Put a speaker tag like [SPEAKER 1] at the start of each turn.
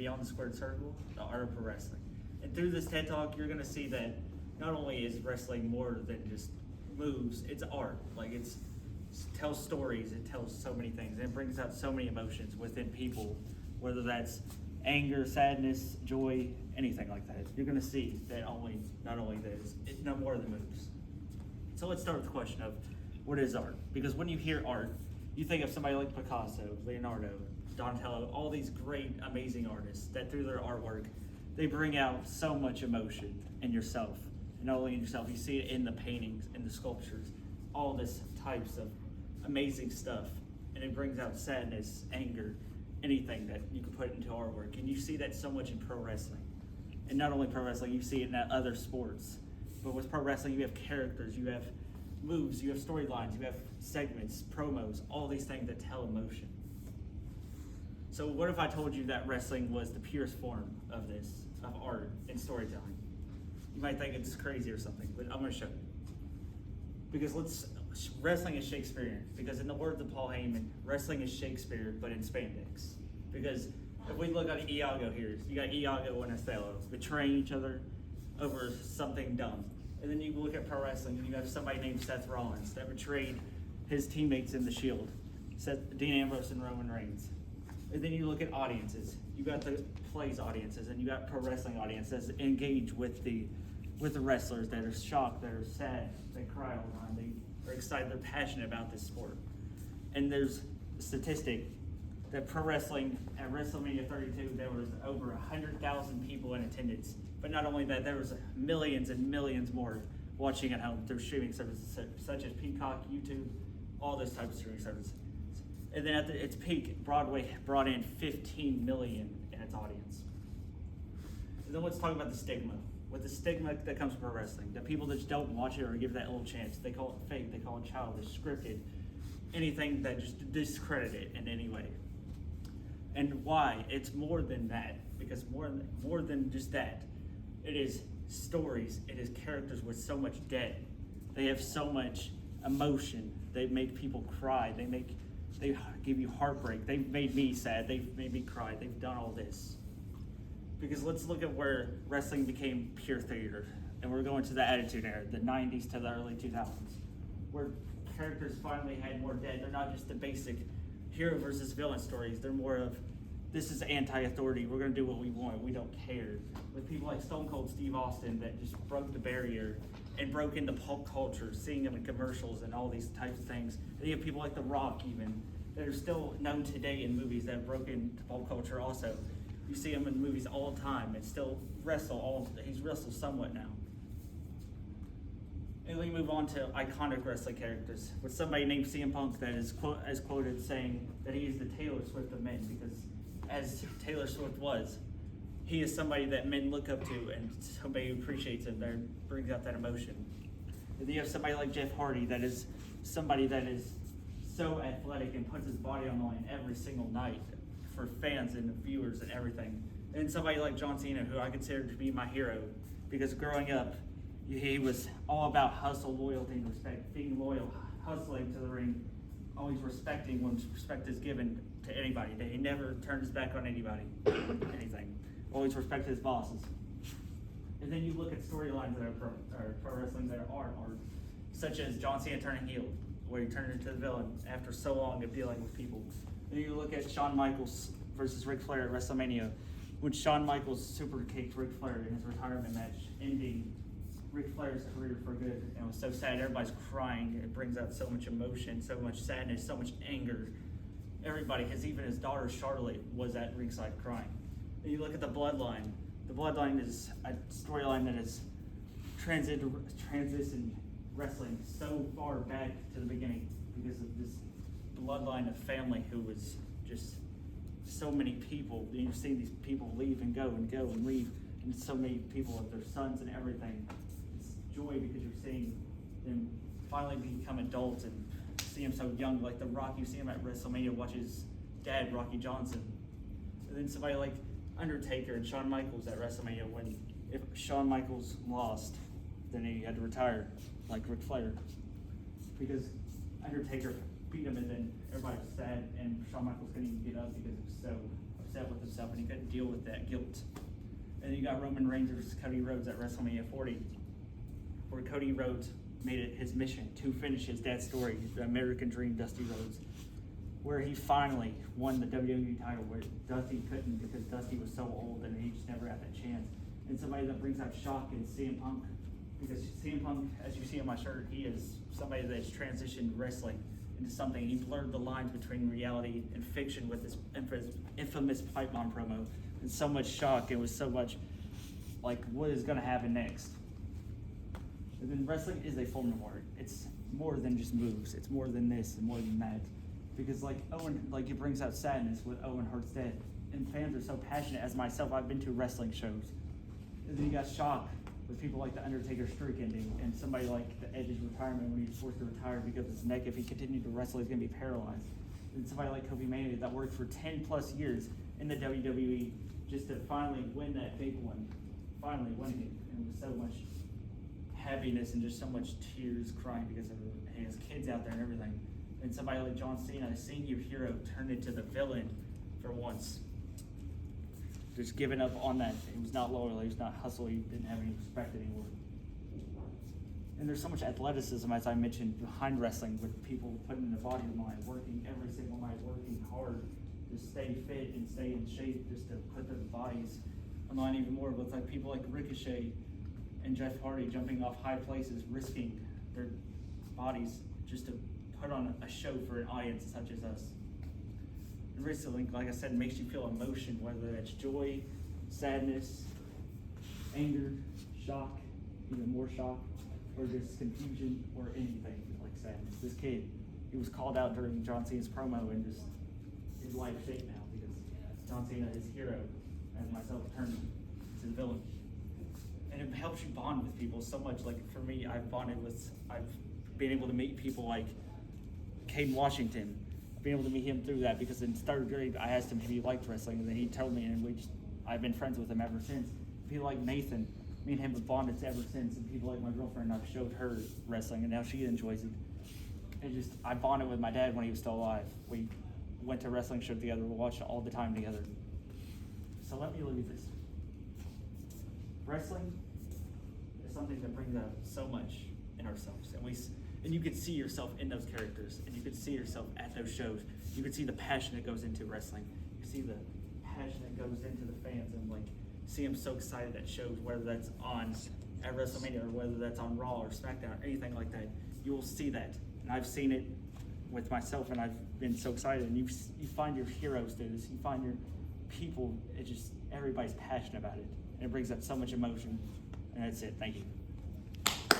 [SPEAKER 1] Beyond the Squared Circle, the art of pro wrestling. And through this TED Talk, you're going to see that not only is wrestling more than just moves, it's art. Like it tells stories, it tells so many things, and it brings out so many emotions within people, whether that's anger, sadness, joy, anything like that. You're going to see that not only that it's no more than moves. So let's start with the question of what is art? Because when you hear art, you think of somebody like Picasso, Leonardo, Donatello, all these great, amazing artists that through their artwork, they bring out so much emotion in yourself. And not only in yourself, you see it in the paintings, in the sculptures, all this types of amazing stuff. And it brings out sadness, anger, anything that you can put into artwork. And you see that so much in pro wrestling. And not only pro wrestling, you see it in other sports. But with pro wrestling, you have characters, you have moves, you have storylines, you have segments, promos, all these things that tell emotion. So what if I told you that wrestling was the purest form of this, of art and storytelling? You might think it's crazy or something, but I'm going to show you. Because wrestling is Shakespearean. Because in the words of Paul Heyman, wrestling is Shakespeare, but in spandex. Because if we look at Iago here, you got Iago and Othello betraying each other over something dumb. And then you look at pro wrestling, and you have somebody named Seth Rollins that betrayed his teammates in the Shield, Dean Ambrose and Roman Reigns. And then you look at audiences. You got the plays audiences, and you got pro wrestling audiences that engage with the wrestlers that are shocked, that are sad, they cry all the time, they are excited, they're passionate about this sport. And there's a statistic that pro wrestling at WrestleMania 32, there was over 100,000 people in attendance. But not only that, there was millions and millions more watching at home through streaming services such as Peacock, YouTube, all those types of streaming services. And then at its peak, Broadway brought in 15 million in its audience. And then let's talk about the stigma. With the stigma that comes from pro wrestling, the people that just don't watch it or give that little chance, they call it fake, they call it childish, scripted, anything that just discredit it in any way. And why? It's more than that, because more than just that, it is stories, it is characters with so much depth. They have so much emotion. They make people cry. They give you heartbreak. They've made me sad. They've made me cry. They've done all this. Because let's look at where wrestling became pure theater. And we're going to the Attitude Era, the 90s to the early 2000s, where characters finally had more depth. They're not just the basic hero versus villain stories. They're more of, this is anti-authority. We're going to do what we want. We don't care. With people like Stone Cold Steve Austin that just broke the barrier and broke into pop culture, seeing them in commercials and all these types of things. And you have people like The Rock even that are still known today in movies that have broken into pop culture also. You see him in movies all the time and still he's wrestled somewhat now. And we move on to iconic wrestling characters with somebody named CM Punk that is quoted saying that he is the Taylor Swift of men, because as Taylor Swift was, he is somebody that men look up to and somebody who appreciates him, that brings out that emotion. And then you have somebody like Jeff Hardy that is somebody that is so athletic and puts his body on the line every single night for fans and viewers and everything. And somebody like John Cena, who I consider to be my hero, because growing up, he was all about hustle, loyalty, and respect, being loyal, hustling to the ring, always respecting when respect is given to anybody. He never turned his back on anybody, anything. Always respected his bosses. And then you look at storylines that are pro wrestling that are art, such as John Cena turning heel, where he turned into the villain after so long of dealing with people. And you look at Shawn Michaels versus Ric Flair at WrestleMania, when Shawn Michaels super kicked Ric Flair in his retirement match, ending Ric Flair's career for good. And it was so sad, everybody's crying. It brings out so much emotion, so much sadness, so much anger. Everybody, even his daughter Charlotte was at ringside crying. And you look at the Bloodline. The Bloodline is a storyline that has transitioned wrestling so far back to the beginning because of this bloodline of family who was just so many people. You've seen these people leave and go and leave, and so many people with their sons and everything. It's joy because you're seeing them finally become adults and see him so young. Like The Rock, you see him at WrestleMania, watch his dad, Rocky Johnson. And then somebody like Undertaker and Shawn Michaels at WrestleMania, if Shawn Michaels lost, then he had to retire, like Ric Flair, because Undertaker beat him, and then everybody was sad, and Shawn Michaels couldn't even get up because he was so upset with himself and he couldn't deal with that guilt. And then you got Roman Reigns versus Cody Rhodes at WrestleMania 40, where Cody Rhodes made it his mission to finish his dad's story, the American Dream, Dusty Rhodes, where he finally won the WWE title, where Dusty couldn't because Dusty was so old and he just never got that chance. And somebody that brings out shock is CM Punk, because CM Punk, as you see on my shirt, he is somebody that's transitioned wrestling into something. He blurred the lines between reality and fiction with this infamous pipe bomb promo, and so much shock. It was so much like, what is going to happen next? And then wrestling is a form of art. It's more than just moves. It's more than this and more than that. Because like Owen, like it brings out sadness with Owen Hart's death, and fans are so passionate. As myself, I've been to wrestling shows, and then you got shock with people like the Undertaker's streak ending, and somebody like the Edge's retirement when he was forced to retire because his neck, if he continued to wrestle, he's gonna be paralyzed. And somebody like Kobe Mania that worked for 10 plus years in the WWE just to finally win that big one, finally winning it, and with so much happiness and just so much tears, crying because of his kids out there and everything. And somebody like John Cena, seeing your hero turn into the villain for once. Just giving up on that. He was not loyal, he was not hustle, he didn't have any respect anymore. And there's so much athleticism, as I mentioned, behind wrestling, with people putting the body and mind, working every single night, working hard to stay fit and stay in shape, just to put their bodies on the line even more. With like people like Ricochet and Jeff Hardy jumping off high places, risking their bodies just to put on a show for an audience such as us. And wrestling, like I said, makes you feel emotion, whether that's joy, sadness, anger, shock, even more shock, or just confusion, or anything like sadness. This kid, he was called out during John Cena's promo, and just his life shaped now because John Cena, his hero, as myself, turned to the villain. And it helps you bond with people so much. Like for me, I've been able to meet people like Caden Washington. I've been able to meet him through that because in third grade, I asked him if he liked wrestling, and then he told me, and I've been friends with him ever since. People like Nathan, me and him have bonded ever since, and people like my girlfriend, I've showed her wrestling, and now she enjoys it. I bonded with my dad when he was still alive. We went to wrestling show together, we watched it all the time together. So let me leave this. Wrestling is something that brings out so much in ourselves, and you can see yourself in those characters, and you can see yourself at those shows. You can see the passion that goes into wrestling. You can see the passion that goes into the fans, and like see them so excited at shows, whether that's at WrestleMania or whether that's on Raw or SmackDown or anything like that. You will see that, and I've seen it with myself, and I've been so excited. And you find your heroes through this. You find your people. Everybody's passionate about it, and it brings up so much emotion. And that's it. Thank you.